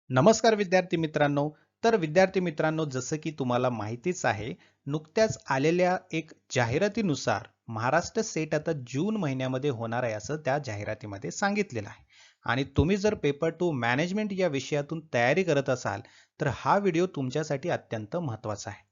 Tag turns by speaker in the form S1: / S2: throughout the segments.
S1: नमस्कार विद्यार्थी मित्रांनो. तर विद्यार्थी मित्रांनो, जसं की तुम्हाला माहितीच आहे, नुकत्याच आलेल्या एक जाहिरातीनुसार महाराष्ट्र सेट आता जून महिन्यामध्ये होणार आहे असं त्या जाहिरातीमध्ये सांगितलेलं आहे. आणि तुम्ही जर पेपर टू मॅनेजमेंट या विषयातून तयारी करत असाल, तर हा व्हिडिओ तुमच्यासाठी अत्यंत महत्त्वाचा आहे.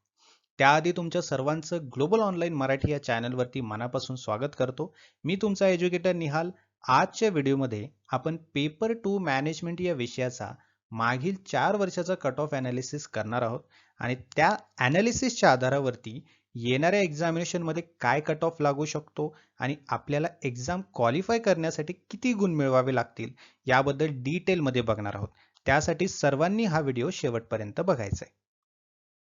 S1: त्याआधी तुमच्या सर्वांचं ग्लोबल ऑनलाईन मराठी या चॅनलवरती मनापासून स्वागत करतो. मी तुमचा एज्युकेटर निहाल. आजच्या व्हिडिओमध्ये आपण पेपर टू मॅनेजमेंट या विषयाचा मागील 4 वर्षाचा कट ऑफ ॲनालिसिस करणार आहोत आणि त्या ॲनालिसिसच्या आधारावरती येणाऱ्या एक्झामिनेशनमध्ये काय कट ऑफ लागू शकतो आणि आपल्याला एक्झाम क्वालिफाय करण्यासाठी किती गुण मिळवावे लागतील याबद्दल डिटेलमध्ये बघणार आहोत. त्यासाठी सर्वांनी हा व्हिडिओ शेवटपर्यंत बघायचा आहे.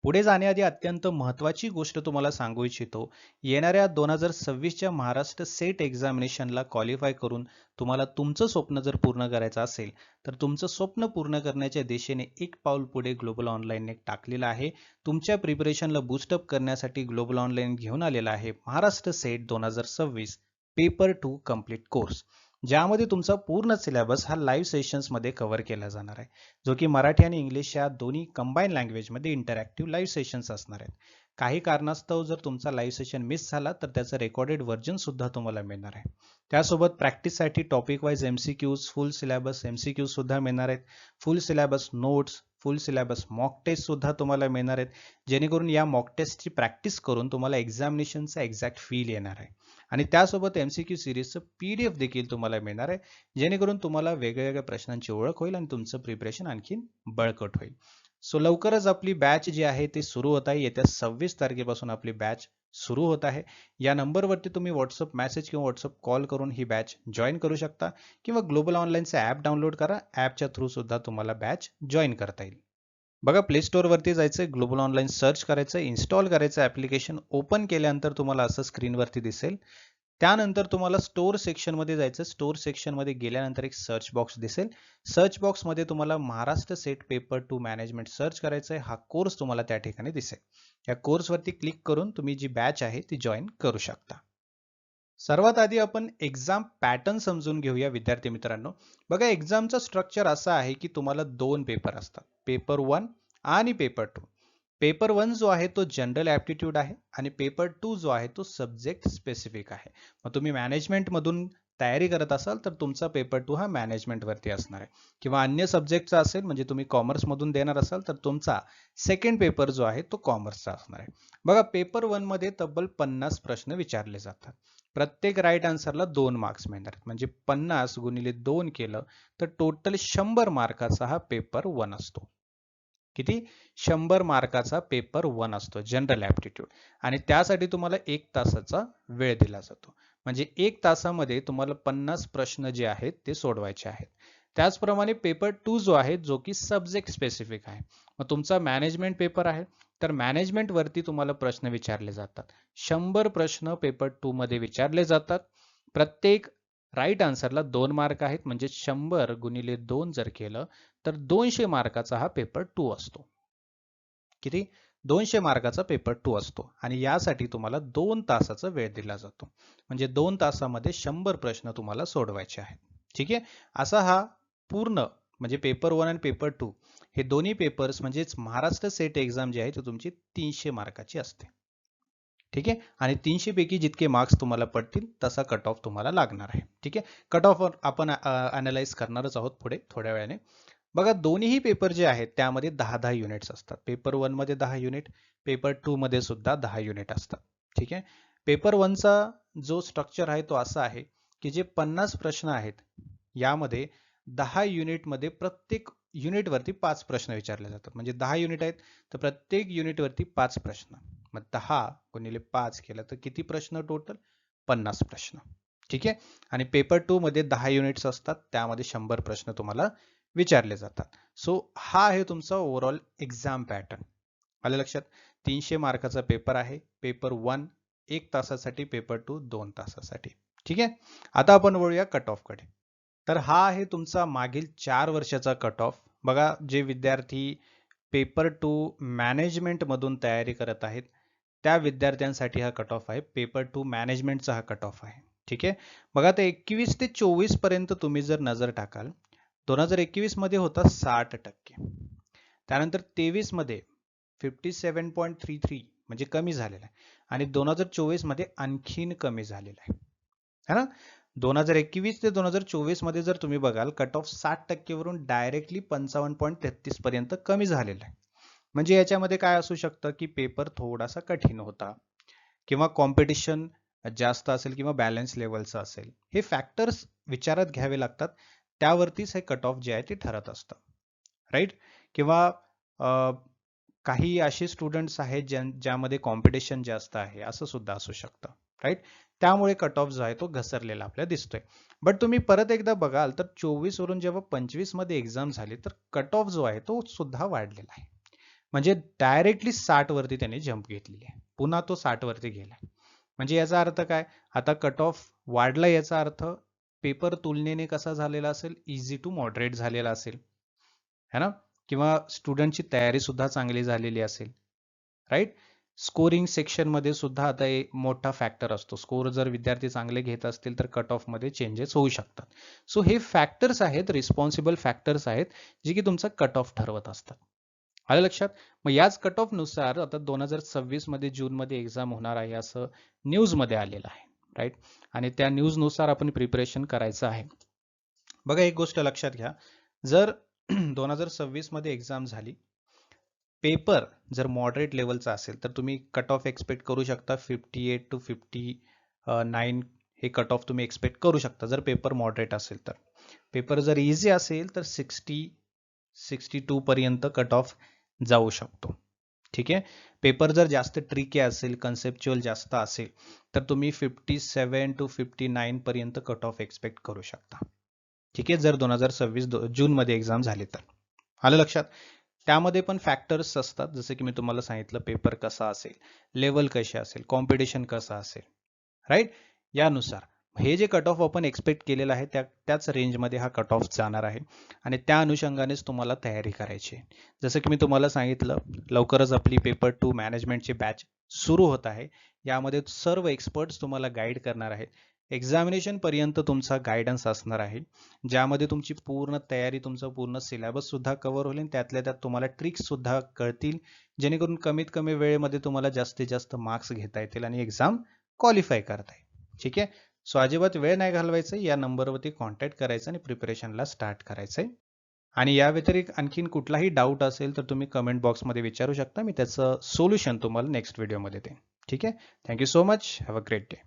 S1: पुढे जाण्याआधी अत्यंत महत्त्वाची गोष्ट तुम्हाला सांगू इच्छितो. येणाऱ्या 2026च्या महाराष्ट्र सेट एक्झामिनेशनला क्वालिफाय करून तुम्हाला तुमचं स्वप्न जर पूर्ण करायचं असेल, तर तुमचं स्वप्न पूर्ण करण्याच्या दिशेने एक पाऊल पुढे ग्लोबल ऑनलाईनने टाकलेलं आहे. तुमच्या प्रिपरेशनला बूस्टअप करण्यासाठी ग्लोबल ऑनलाईन घेऊन आलेला आहे Maharashtra set 2026 paper two complete course, ज्यामध्ये तुमचा पूर्ण सिलेबस हा लाईव्ह सेशन्समध्ये कव्हर केला जाणार आहे, जो की मराठी आणि इंग्लिश या दोन्ही कंबाईन लँग्वेजमध्ये इंटरॅक्टिव्ह लाईव्ह सेशन्स असणार आहेत. काही कारणास्तव जर तुमचा लाईव्ह सेशन मिस झाला तर त्याचं रेकॉर्डेड व्हर्जन सुद्धा तुम्हाला मिळणार आहे. त्यासोबत प्रॅक्टिससाठी topic wise MCQs, full syllabus MCQs सुद्धा मिळणार आहेत. Full syllabus notes, full syllabus mock test सुद्धा तुम्हाला मिळणार आहेत, जेणेकरून या मॉक टेस्टची प्रॅक्टिस करून तुम्हाला एक्झामिनेशनचा एक्झॅक्ट फील येणार आहे. आणि त्यासोबत MCQ सिरीजचं PDF देखील तुम्हाला मिळणार आहे, जेणेकरून तुम्हाला वेगवेगळ्या प्रश्नांची ओळख होईल आणि तुमचं प्रिपरेशन आणखीन बळकट होईल. सो लवकरच आपली बॅच जी आहे ती सुरू होत आहे. येत्या 26 तारखेपासून आपली बॅच सुरू होत आहे. या नंबरवरती तुम्ही व्हॉट्सअप मेसेज किंवा व्हॉट्सअप कॉल करून ही बॅच जॉईन करू शकता किंवा ग्लोबल ऑनलाईनचं ॲप डाउनलोड करा. ॲपच्या थ्रू सुद्धा तुम्हाला बॅच जॉईन करता येईल. बघा, प्ले स्टोअरवरती जायचं, ग्लोबल ऑनलाईन सर्च करायचं, इन्स्टॉल करायचं ॲप्लिकेशन. ओपन केल्यानंतर तुम्हाला असं स्क्रीनवरती दिसेल. त्यानंतर तुम्हाला स्टोअर सेक्शनमध्ये जायचं. स्टोअर सेक्शनमध्ये गेल्यानंतर एक सर्च बॉक्स दिसेल. सर्च बॉक्समध्ये तुम्हाला Maharashtra set paper two management search करायचं आहे. हा कोर्स तुम्हाला त्या ठिकाणी दिसेल. या कोर्सवरती क्लिक करून तुम्ही जी बॅच आहे ती जॉईन करू शकता. सर्वात आधी आपण एक्झाम पॅटर्न समजून घेऊया विद्यार्थी मित्रांनो. बघा, एक्झामचं स्ट्रक्चर असं आहे की तुम्हाला 2 पेपर असतात, पेपर 1 आणि पेपर 2. पेपर 1 जो आहे तो जनरल ॲप्टिट्यूड आहे आणि पेपर 2 जो आहे तो सब्जेक्ट स्पेसिफिक आहे. मग तुम्ही मॅनेजमेंटमधून तयारी करत असाल तर तुमचा पेपर 2 हा मॅनेजमेंटवरती असणार आहे, किंवा अन्य सब्जेक्टचा असेल म्हणजे तुम्ही कॉमर्समधून देणार असाल तर तुमचा सेकंड पेपर जो आहे तो कॉमर्सचा असणार आहे. बघा, पेपर 1 मध्ये तब्बल 50 प्रश्न विचारले जातात. प्रत्येक राईट आन्सरला 2 मार्क्स मिळणार, म्हणजे 50 गुणिले 2 केलं तर टोटल 100 मार्काचा हा पेपर 1 असतो. किती? 100 मार्काचा पेपर 1 असतो जनरल ॲप्टिट्यूड. आणि त्यासाठी तुम्हाला 1 तासाचा वेळ दिला जातो. म्हणजे 1 तासामध्ये तुम्हाला 50 प्रश्न जे आहेत ते सोडवायचे आहेत. त्याचप्रमाणे पेपर 2 जो आहे, जो की सब्जेक्ट स्पेसिफिक आहे. मग तुमचा मॅनेजमेंट पेपर आहे, तर मॅनेजमेंटवरती तुम्हाला प्रश्न विचारले जातात. 100 प्रश्न पेपर 2 मध्ये विचारले जातात. प्रत्येक राईट आन्सरला 2 मार्क आहेत, म्हणजे 100 गुणिले 2 जर केलं तर 200 मार्काचा हा पेपर 2 असतो. किती? 200 मार्काचा पेपर 2 असतो आणि यासाठी तुम्हाला 2 तासाचा वेळ दिला जातो. म्हणजे 2 तासामध्ये 100 प्रश्न तुम्हाला सोडवायचे आहेत. ठीक आहे? असा हा पूर्ण, म्हणजे पेपर 1 आणि पेपर 2 हे दोन्ही पेपर्स, म्हणजेच महाराष्ट्र सेट एक्झाम जी आहे ती तुमची 300 मार्काची असते. ठीक आहे? आणि 300 पैकी जितके मार्क्स तुम्हाला पडतील तसा कट ऑफ तुम्हाला लागणार आहे. ठीक आहे? कट ऑफ आपण अॅनालाइज करणारच आहोत पुढे थोड्या वेळाने. बघा, दोन्हीही पेपर जे आहेत त्यामध्ये 10-10 युनिट्स असतात. पेपर 1 मध्ये 10 युनिट, पेपर 2 मध्ये सुद्धा 10 युनिट असतात. ठीक आहे? पेपर 1 चा जो स्ट्रक्चर आहे तो असा आहे की जे 50 प्रश्न आहेत यामध्ये 10 युनिटमध्ये प्रत्येक युनिटवरती 5 प्रश्न विचारले जातात. म्हणजे 10 युनिट आहेत तर प्रत्येक युनिटवरती 5 प्रश्न. मग 10 गुणिले 5 केलं तर किती प्रश्न टोटल? 50 प्रश्न. ठीक आहे? आणि पेपर 2 मध्ये 10 युनिट्स असतात, त्यामध्ये 100 प्रश्न तुम्हाला विचारले जातात. सो हा आहे तुमचा ओव्हरऑल एक्झाम पॅटर्न. आलं लक्षात? 300 मार्काचा पेपर आहे. पेपर 1 1 तासासाठी, पेपर 2 2 तासासाठी. ठीक आहे? आता आपण वळूया कट ऑफ कडे. तर हा आहे तुमचा मागील 4 वर्षाचा कट ऑफ. बघा, जे विद्यार्थी पेपर 2 मॅनेजमेंट मधून तयारी करत आहेत त्या विद्यार्थ्यांसाठी हा कट ऑफ आहे. पेपर 2 मॅनेजमेंटचा हा कट ऑफ आहे. ठीक आहे? बघा, आता 21 ते 24 पर्यंत तुम्ही जर नजर टाकाल 2021 मध्ये होता 60%. त्यानंतर 23 मध्ये 57.33 म्हणजे कमी झालेला आहे आणि 2024 मध्ये आणखीन कमी झालेला आहे है ना. 2021 ते 2024 मध्ये जर तुम्ही बघाल कट ऑफ 60% वरून डायरेक्टली 55.33 पर्यंत कमी झालेला आहे. म्हणजे याच्यामध्ये काय असू शकतं की पेपर थोडासा कठीण होता किंवा कॉम्पिटिशन जास्त असेल किंवा बॅलन्स लेवलचं असेल. हे फॅक्टर्स विचारात घ्यावे लागतात, त्यावरतीच हे कट ऑफ जे आहे ते ठरत असतं, राईट. किंवा काही असे स्टुडंट्स आहेत ज्यामध्ये कॉम्पिटिशन जास्त आहे असं सुद्धा असू शकतं, राईट. त्यामुळे कट ऑफ जो आहे तो घसरलेला आपल्याला दिसतोय. बट तुम्ही परत एकदा बघाल तर 24 वरून जेव्हा 25 मध्ये एक्झाम झाली तर कट ऑफ जो आहे तो सुद्धा वाढलेला आहे. म्हणजे डायरेक्टली 60 वरती त्याने जंप घेतलेली आहे, पुन्हा तो 60 वरती गेला. म्हणजे याचा अर्थ काय, आता कट ऑफ वाढला याचा अर्थ पेपर तुलनेने कसा झालेला असेल, इझी टू मॉडरेट झालेला असेल है ना. किंवा स्टुडंटची तयारी सुद्धा चांगली झालेली असेल, राईट. स्कोरिंग सेक्शन मध्ये सुद्धा आता एक मोठा फॅक्टर असतो. स्कोर जर विद्यार्थी चांगले घेत असतील तर कट ऑफ मध्ये चेंजेस होऊ शकतात. सो हे फॅक्टर्स आहेत, रिस्पॉन्सिबल फॅक्टर्स आहेत, जे की तुमचा कट ऑफ ठरवत असतात. आलं लक्षात. मग याच कट ऑफ नुसार आता 2026 मध्ये जून मध्ये एक्झाम होणार आहे असं न्यूज मध्ये आलेलं आहे, राईट. आणि त्या न्यूज नुसार आपण प्रिपरेशन करायचं आहे. बघा एक गोष्ट लक्षात घ्या, जर 2026 मध्ये एक्झाम झाली, पेपर जर मॉडरेट लेवलचा असेल तर तुम्ही कट ऑफ एक्सपेक्ट करू शकता 58 to 59 हे कट ऑफ तुम्ही एक्सपेक्ट करू शकता जर पेपर मॉडरेट असेल तर. पेपर जर इझी असेल तर 60-62 पर्यंत कट ऑफ जाऊ शकतो, ठीक आहे. पेपर जर जास्त ट्रिकी असेल, कन्सेप्च्युअल जास्त असेल तर तुम्ही 57 to 59 पर्यंत कट ऑफ एक्सपेक्ट करू शकता, ठीक आहे, जर 2026 जून मध्ये एक्झाम झाली तर. आलं लक्षात. त्यामध्ये पण फॅक्टर्स असतात, जसं की मी तुम्हाला सांगितलं, पेपर कसा असेल, लेवल कशी असेल, कॉम्पिटिशन कसं असेल, राईट. यानुसार हे जे कट ऑफ आपण एक्सपेक्ट केलेलं आहे त्याच रेंजमध्ये हा कट ऑफ जाणार आहे आणि त्या अनुषंगानेच तुम्हाला तयारी करायची आहे. जसं की मी तुम्हाला सांगितलं, लवकरच आपली पेपर 2 मॅनेजमेंटची बॅच सुरू होत आहे. यामध्ये सर्व एक्सपर्ट्स तुम्हाला गाईड करणार आहेत. एक्झामिनेशन पर्यंत तुमचा गायडन्स असणार आहे, ज्यामध्ये तुमची पूर्ण तयारी, तुमचा पूर्ण सिलेबस सुद्धा कव्हर होईल आणि त्यातल्या त्यात तुम्हाला ट्रिक्स सुद्धा कळतील, जेणेकरून कमीत कमी वेळेमध्ये तुम्हाला जास्तीत जास्त मार्क्स घेता येतील आणि एक्झाम क्वालिफाय करता येईल, ठीक आहे. सो अजिबात वेळ नाही घालवायचं, या नंबरवरती कॉन्टॅक्ट करायचं आणि प्रिपरेशनला स्टार्ट करायचंय. आणि या व्यतिरिक्त आणखीन कुठलाही डाऊट असेल तर तुम्ही कमेंट बॉक्समध्ये विचारू शकता, मी त्याचं सोल्युशन तुम्हाला नेक्स्ट व्हिडिओमध्ये देईन, ठीक आहे. Thank you so much, have a great day.